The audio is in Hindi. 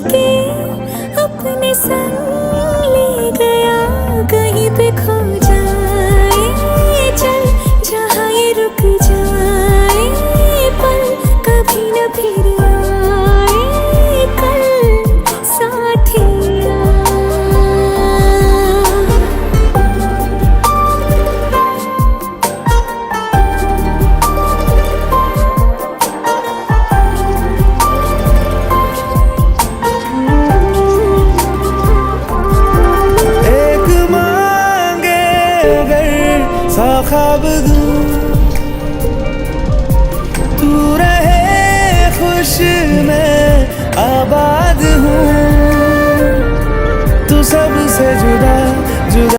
के अपने संग ले गया, कहीं पे खो जाए चल जहाँ ये रुक जाए पल, कभी न फिर आए कल साथिया। सा ख्वाब दूं तू रहे खुश मैं आबाद हूँ, तू सबसे जुदा